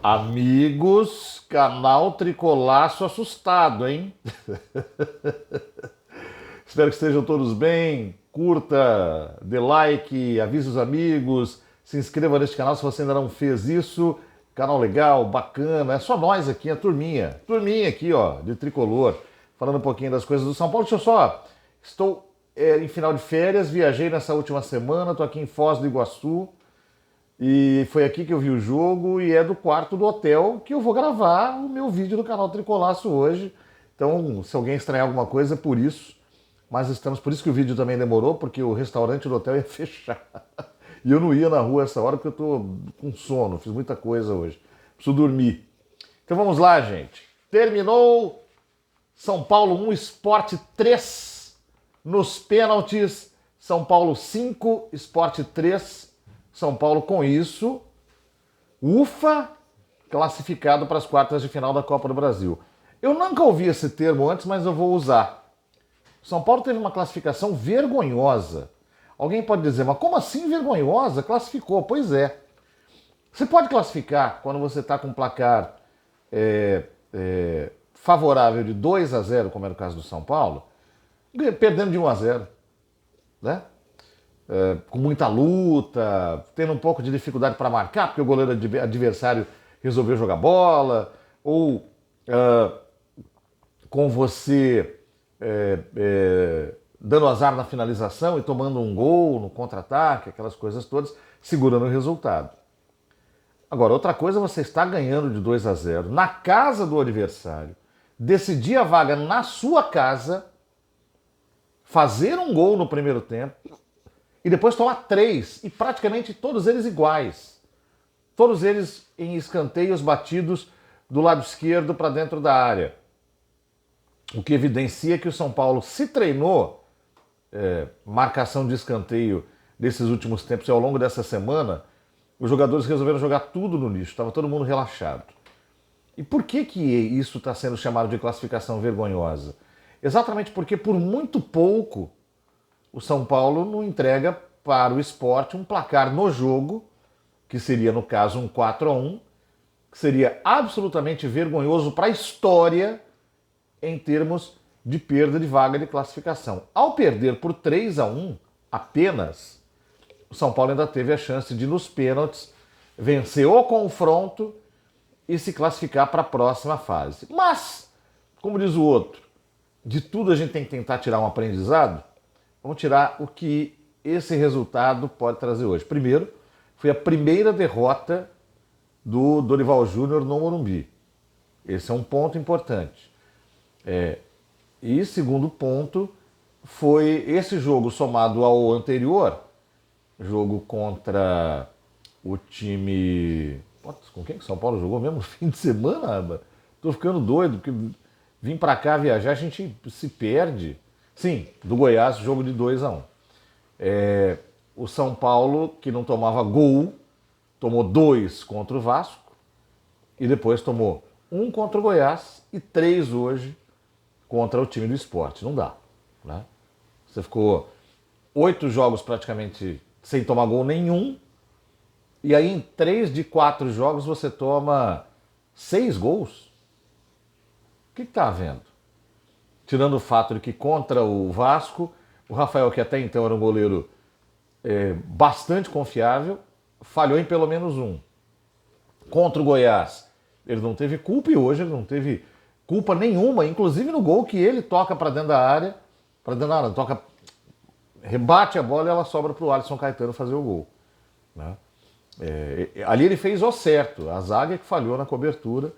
Amigos, canal Tricolaço assustado, hein? Espero que estejam todos bem. Curta, dê like, avise os amigos, se inscreva neste canal se você ainda não fez isso. Canal legal, bacana. É só nós aqui, a turminha. Turminha aqui, ó, de tricolor. Falando um pouquinho das coisas do São Paulo. Deixa eu só. Estou em final de férias, viajei nessa última semana, estou aqui em Foz do Iguaçu. E foi aqui que eu vi o jogo e é do quarto do hotel que eu vou gravar o meu vídeo do canal Tricolaço hoje. Então, se alguém estranhar alguma coisa, é por isso. Mas estamos, por isso que o vídeo também demorou, porque o restaurante do hotel ia fechar. E eu não ia na rua essa hora porque eu tô com sono, fiz muita coisa hoje. Preciso dormir. Então vamos lá, gente. Terminou São Paulo 1, Sport 3 nos pênaltis. São Paulo 5, Sport 3. São Paulo, com isso, ufa, classificado para as quartas de final da Copa do Brasil. Eu nunca ouvi esse termo antes, mas eu vou usar. São Paulo teve uma classificação vergonhosa. Alguém pode dizer, mas como assim vergonhosa? Classificou. Pois é. Você pode classificar quando você está com um placar favorável de 2-0, como era o caso do São Paulo, perdendo de 1-0, né? Com muita luta, tendo um pouco de dificuldade para marcar, porque o goleiro adversário resolveu jogar bola, ou com você dando azar na finalização e tomando um gol no contra-ataque, aquelas coisas todas, segurando o resultado. Agora, outra coisa, você está ganhando de 2-0 na casa do adversário, decidir a vaga na sua casa, fazer um gol no primeiro tempo, e depois tomar 3, e praticamente todos eles iguais. Todos eles em escanteios batidos do lado esquerdo para dentro da área. O que evidencia que o São Paulo se treinou marcação de escanteio desses últimos tempos e ao longo dessa semana, os jogadores resolveram jogar tudo no lixo, estava todo mundo relaxado. E por que isso está sendo chamado de classificação vergonhosa? Exatamente porque por muito pouco o São Paulo não entrega para o Sport um placar no jogo, que seria, no caso, um 4-1, que seria absolutamente vergonhoso para a história em termos de perda de vaga de classificação. Ao perder por 3-1 apenas, o São Paulo ainda teve a chance de, nos pênaltis, vencer o confronto e se classificar para a próxima fase. Mas, como diz o outro, de tudo a gente tem que tentar tirar um aprendizado. Vamos tirar o que esse resultado pode trazer hoje. Primeiro, foi a primeira derrota do Dorival Júnior no Morumbi. Esse é um ponto importante. E segundo ponto, foi esse jogo somado ao anterior, jogo contra o time... Com quem que São Paulo jogou mesmo no fim de semana? Tô ficando doido, porque vim para cá viajar, a gente se perde. Sim, do Goiás, jogo de 2-1. O São Paulo, que não tomava gol, tomou 2 contra o Vasco e depois tomou 1 contra o Goiás e 3 hoje contra o time do Sport. Não dá, né? Você ficou 8 jogos praticamente sem tomar gol nenhum e aí em 3 de 4 jogos você toma 6 gols. O que está havendo? Tirando o fato de que contra o Vasco, o Rafael, que até então era um goleiro bastante confiável, falhou em pelo menos 1. Contra o Goiás, ele não teve culpa e hoje ele não teve culpa nenhuma, inclusive no gol que ele toca para dentro da área, toca, rebate a bola e ela sobra para o Alisson Caetano fazer o gol, né? Ali ele fez o certo, a zaga que falhou na cobertura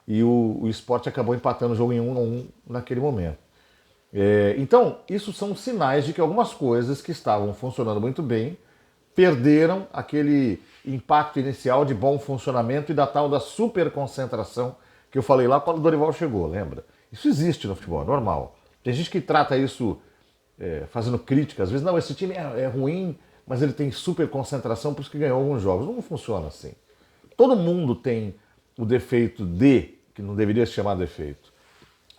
e o Sport acabou empatando o jogo em 1-1 naquele momento. Então, isso são sinais de que algumas coisas que estavam funcionando muito bem perderam aquele impacto inicial de bom funcionamento e da tal da super concentração que eu falei lá quando o Dorival chegou, lembra? Isso existe no futebol, é normal. Tem gente que trata isso fazendo crítica, às vezes, não, esse time é ruim, mas ele tem super concentração, por isso que ganhou alguns jogos. Não funciona assim. Todo mundo tem o defeito que não deveria se chamar defeito,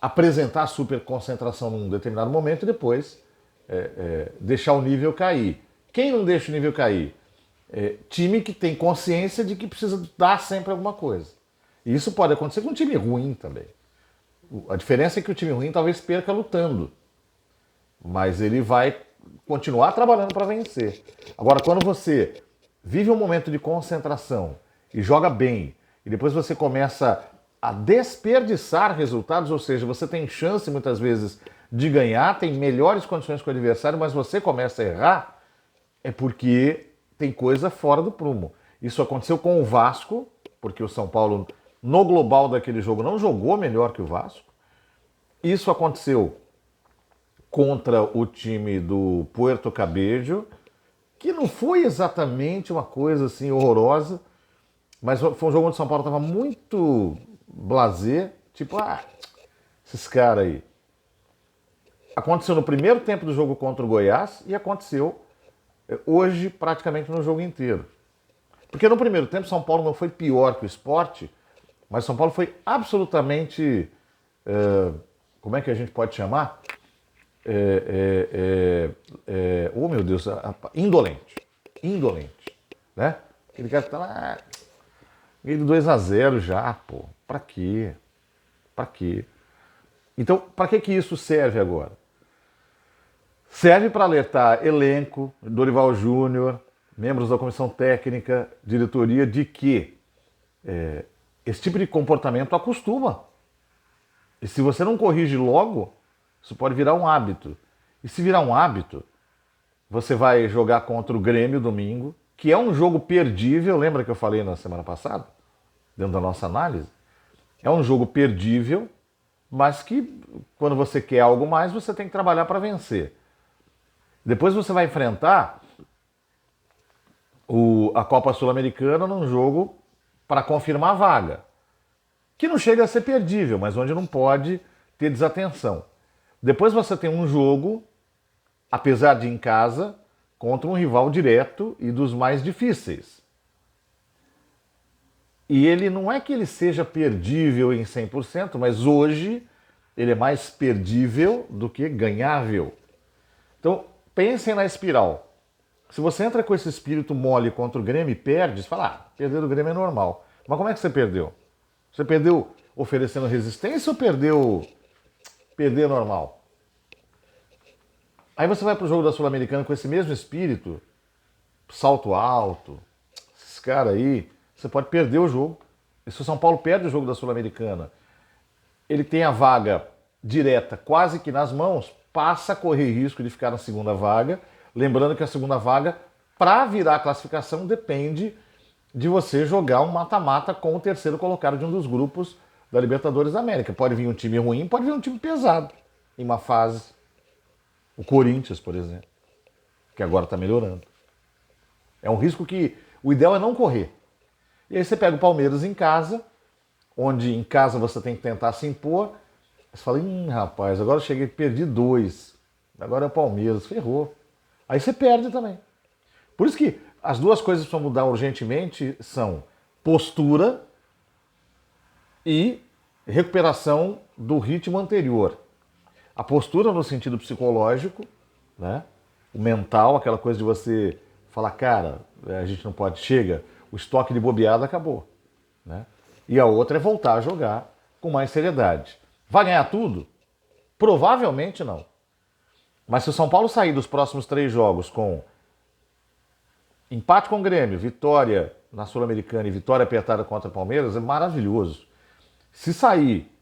apresentar super concentração num determinado momento e depois deixar o nível cair. Quem não deixa o nível cair? Time que tem consciência de que precisa dar sempre alguma coisa. E isso pode acontecer com um time ruim também. A diferença é que o time ruim talvez perca lutando, mas ele vai continuar trabalhando para vencer. Agora, quando você vive um momento de concentração e joga bem, e depois você começa a desperdiçar resultados, ou seja, você tem chance muitas vezes de ganhar, tem melhores condições que o adversário, mas você começa a errar, é porque tem coisa fora do prumo. Isso aconteceu com o Vasco, porque o São Paulo, no global daquele jogo, não jogou melhor que o Vasco. Isso aconteceu contra o time do Puerto Cabello, que não foi exatamente uma coisa assim horrorosa, mas foi um jogo onde o São Paulo estava muito blasé, tipo, esses caras aí. Aconteceu no primeiro tempo do jogo contra o Goiás e aconteceu hoje praticamente no jogo inteiro. Porque no primeiro tempo São Paulo não foi pior que o Sport, mas São Paulo foi absolutamente, como é que a gente pode chamar? Oh meu Deus, indolente. Indolente, né? Aquele cara que tá lá, ganhei 2-0 já, pô. Pra quê? Pra quê? Então, pra que isso serve agora? Serve para alertar elenco, Dorival Júnior, membros da comissão técnica, diretoria, de que esse tipo de comportamento acostuma. E se você não corrige logo, isso pode virar um hábito. E se virar um hábito, você vai jogar contra o Grêmio domingo, que é um jogo perdível, lembra que eu falei na semana passada? Dentro da nossa análise? É um jogo perdível, mas que quando você quer algo mais, você tem que trabalhar para vencer. Depois você vai enfrentar a Copa Sul-Americana num jogo para confirmar a vaga. Que não chega a ser perdível, mas onde não pode ter desatenção. Depois você tem um jogo, apesar de em casa, contra um rival direto e dos mais difíceis. E ele não é que ele seja perdível em 100%, mas hoje ele é mais perdível do que ganhável. Então, pensem na espiral. Se você entra com esse espírito mole contra o Grêmio e perde, você fala, perder do Grêmio é normal. Mas como é que você perdeu? Você perdeu oferecendo resistência ou perdeu perder normal? Aí você vai pro jogo da Sul-Americana com esse mesmo espírito, salto alto, esses caras aí, você pode perder o jogo. E se o São Paulo perde o jogo da Sul-Americana, ele tem a vaga direta quase que nas mãos, passa a correr risco de ficar na segunda vaga, lembrando que a segunda vaga, para virar a classificação, depende de você jogar um mata-mata com o terceiro colocado de um dos grupos da Libertadores da América. Pode vir um time ruim, pode vir um time pesado em uma fase. O Corinthians, por exemplo, que agora está melhorando. É um risco que o ideal é não correr. E aí você pega o Palmeiras em casa, onde em casa você tem que tentar se impor. Você fala, rapaz, agora eu cheguei, perdi 2. Agora é o Palmeiras, ferrou. Aí você perde também. Por isso que as duas coisas que precisam mudar urgentemente são postura e recuperação do ritmo anterior. A postura no sentido psicológico, né? O mental, aquela coisa de você falar, cara, a gente não pode, chega, o estoque de bobeada acabou. Né? E a outra é voltar a jogar com mais seriedade. Vai ganhar tudo? Provavelmente não. Mas se o São Paulo sair dos próximos 3 jogos com empate com o Grêmio, vitória na Sul-Americana e vitória apertada contra o Palmeiras, é maravilhoso. Se sair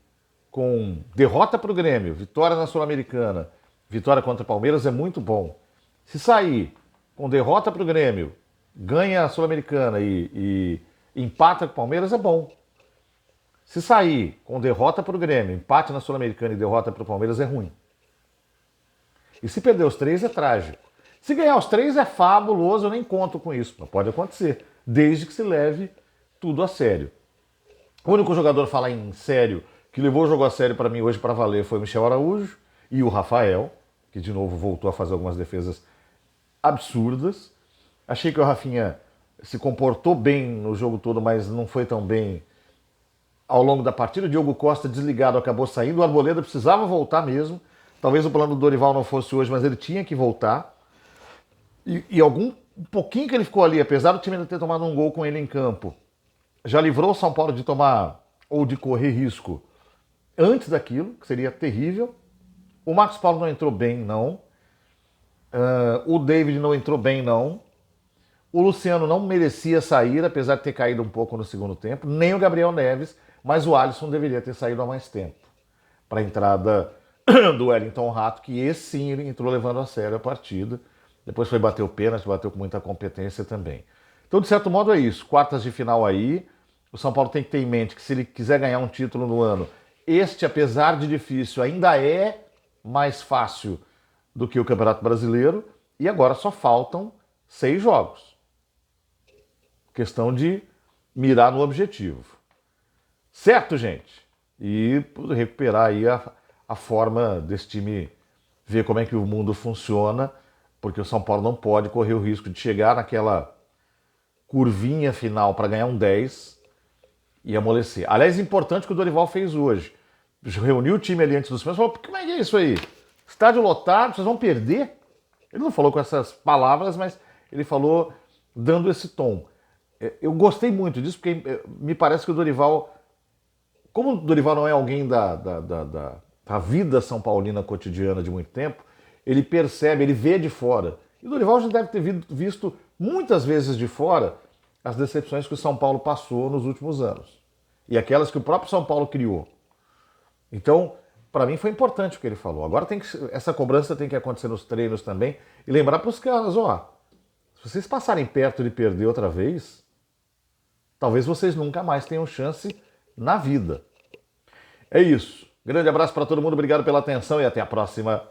com derrota para o Grêmio, vitória na Sul-Americana, vitória contra o Palmeiras, é muito bom. Se sair com derrota para o Grêmio, ganha a Sul-Americana e empata com o Palmeiras, é bom. Se sair com derrota para o Grêmio, empate na Sul-Americana e derrota para o Palmeiras, é ruim. E se perder os 3, é trágico. Se ganhar os 3, é fabuloso, eu nem conto com isso. Não pode acontecer, desde que se leve tudo a sério. O único jogador, falar em sério, que levou o jogo a sério para mim hoje para valer foi o Michel Araújo e o Rafael, que de novo voltou a fazer algumas defesas absurdas. Achei que o Rafinha se comportou bem no jogo todo, mas não foi tão bem ao longo da partida. O Diogo Costa, desligado, acabou saindo. O Arboleda precisava voltar mesmo. Talvez o plano do Dorival não fosse hoje, mas ele tinha que voltar. E um pouquinho que ele ficou ali, apesar do time ainda ter tomado um gol com ele em campo, já livrou o São Paulo de tomar ou de correr risco antes daquilo, que seria terrível. O Marcos Paulo não entrou bem, não. O David não entrou bem, não. O Luciano não merecia sair, apesar de ter caído um pouco no segundo tempo. Nem o Gabriel Neves, mas o Alisson deveria ter saído há mais tempo. Para a entrada do Wellington Rato, que esse sim ele entrou levando a sério a partida. Depois foi bater o pênalti, bateu com muita competência também. Então, de certo modo, é isso. Quartas de final aí. O São Paulo tem que ter em mente que se ele quiser ganhar um título no ano, este, apesar de difícil, ainda é mais fácil do que o Campeonato Brasileiro. E agora só faltam 6 jogos. Questão de mirar no objetivo. Certo, gente? E recuperar aí a forma desse time ver como é que o mundo funciona, porque o São Paulo não pode correr o risco de chegar naquela curvinha final para ganhar um 10 e amolecer. Aliás, importante que o Dorival fez hoje. Reuniu o time ali antes dos pênaltis e falou: como é que é isso aí? Estádio lotado, vocês vão perder? Ele não falou com essas palavras, mas ele falou dando esse tom. Eu gostei muito disso, porque me parece que o Dorival, como o Dorival não é alguém da vida são paulina cotidiana de muito tempo, ele percebe, ele vê de fora. E o Dorival já deve ter visto muitas vezes de fora as decepções que o São Paulo passou nos últimos anos. E aquelas que o próprio São Paulo criou. Então, para mim foi importante o que ele falou. Agora essa cobrança tem que acontecer nos treinos também. E lembrar para os caras, se vocês passarem perto de perder outra vez, talvez vocês nunca mais tenham chance na vida. É isso. Grande abraço para todo mundo, obrigado pela atenção e até a próxima.